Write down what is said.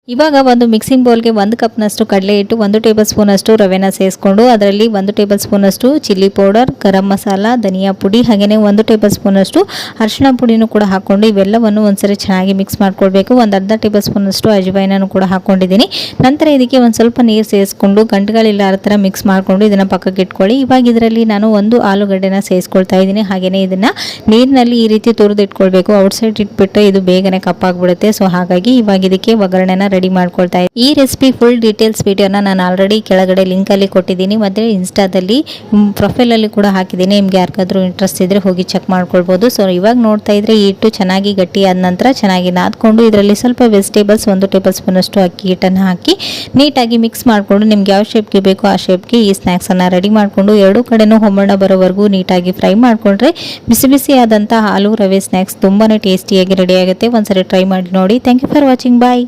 ಇವಾಗ ಒಂದು ಮಿಕ್ಸಿಂಗ್ ಬೌಲ್ಗೆ 1 ಕಪ್ನಷ್ಟು ಕಡಲೆ ಹಿಟ್ಟು, 1 ಟೇಬಲ್ ಸ್ಪೂನ್ ಅಷ್ಟು ರವೆನ ಸೇರಿಸ್ಕೊಂಡು ಅದರಲ್ಲಿ 1 ಟೇಬಲ್ ಸ್ಪೂನ್ ಅಷ್ಟು ಚಿಲ್ಲಿ ಪೌಡರ್, ಗರಂ ಮಸಾಲ, ಧನಿಯಾ ಪುಡಿ ಹಾಗೆಯೇ 1 ಟೇಬಲ್ ಸ್ಪೂನ್ ಅಷ್ಟು ಅರಿಶಿನ ಪುಡಿನೂ ಕೂಡ ಹಾಕೊಂಡು ಇವೆಲ್ಲವನ್ನು ಒಂದ್ಸರಿ ಚೆನ್ನಾಗಿ ಮಿಕ್ಸ್ ಮಾಡ್ಕೊಳ್ಬೇಕು. ಒಂದು ಅರ್ಧ ಟೇಬಲ್ ಸ್ಪೂನ್ ಅಷ್ಟು ಅಜವೈನನ್ನು ಕೂಡ ಹಾಕೊಂಡಿದ್ದೀನಿ. ನಂತರ ಇದಕ್ಕೆ ಒಂದು ಸ್ವಲ್ಪ ನೀರು ಸೇರಿಸ್ಕೊಂಡು ಗಂಟುಗಳಿಲ್ಲ ಥರ ಮಿಕ್ಸ್ ಮಾಡಿಕೊಂಡು ಇದನ್ನು ಪಕ್ಕಕ್ಕೆ ಇಟ್ಕೊಳ್ಳಿ. ಇವಾಗ ಇದರಲ್ಲಿ ನಾನು ಒಂದು ಆಲೂಗಡ್ಡೆನ ಸೇರಿಸ್ಕೊಳ್ತಾ ಇದ್ದೀನಿ. ಹಾಗೆಯೇ ಇದನ್ನು ನೀರಿನಲ್ಲಿ ಈ ರೀತಿ ತುರಿದು ಇಟ್ಕೊಳ್ಬೇಕು. ಔಟ್ಸೈಡ್ ಇಟ್ಬಿಟ್ರೆ ಇದು ಬೇಗನೆ ಕಪ್ಪಾಗ್ಬಿಡುತ್ತೆ. ಸೊ ಹಾಗಾಗಿ ಇವಾಗ ಇದಕ್ಕೆ ಒಗ್ಗರಣೆನ ರೆಡಿ ಮಾಡ್ಕೊಳ್ತಾ ಇದ್ದೀನಿ. ಈ ರೆಸಿಪಿ ಫುಲ್ ಡೀಟೇಲ್ಸ್ ವಿಡಿಯೋನ ನಾನು ಆಲ್ರೆಡಿ ಕೆಳಗಡೆ ಲಿಂಕಲ್ಲಿ ಕೊಟ್ಟಿದ್ದೀನಿ, ಮತ್ತು ಇನ್ಸ್ಟಾದಲ್ಲಿ ಪ್ರೊಫೈಲಲ್ಲಿ ಕೂಡ ಹಾಕಿದ್ದೀನಿ. ನಿಮ್ಗೆ ಯಾರಿಗಾದ್ರೂ ಇಂಟ್ರೆಸ್ಟ್ ಇದ್ದರೆ ಹೋಗಿ ಚೆಕ್ ಮಾಡ್ಕೊಳ್ಬೋದು. ಸೊ ಇವಾಗ ನೋಡ್ತಾ ಇದ್ರೆ ಈ ಹಿಟ್ಟು ಚೆನ್ನಾಗಿ ಗಟ್ಟಿಯಾದ ನಂತರ ಚೆನ್ನಾಗಿ ನಾದ್ಕೊಂಡು ಇದರಲ್ಲಿ ಸ್ವಲ್ಪ ವೆಜಿಟೇಬಲ್ಸ್ 1 ಟೇಬಲ್ ಸ್ಪೂನ್ ಅಷ್ಟು ಅಕ್ಕಿ ಹಿಟ್ಟನ್ನು ಹಾಕಿ ನೀಟಾಗಿ ಮಿಕ್ಸ್ ಮಾಡಿಕೊಂಡು ನಿಮ್ಗೆ ಯಾವ ಶೇಪ್ಗೆ ಬೇಕೋ ಆ ಶೇಪ್ಗೆ ಈ ಸ್ನ್ಯಾಕ್ಸನ್ನು ರೆಡಿ ಮಾಡಿಕೊಂಡು ಎರಡೂ ಕಡೆನೂ ಹೊಂಬಣ್ಣ ಬರೋವರೆಗೂ ನೀಟಾಗಿ ಫ್ರೈ ಮಾಡಿಕೊಂಡ್ರೆ ಬಿಸಿ ಬಿಸಿ ಆದಂಥ ಆಲೂ ರವೆ ಸ್ನ್ಯಾಕ್ಸ್ ತುಂಬಾ ಟೇಸ್ಟಿಯಾಗಿ ರೆಡಿ ಆಗುತ್ತೆ. ಒಂದ್ಸರಿ ಟ್ರೈ ಮಾಡಿ ನೋಡಿ. Thank you for watching. Bye.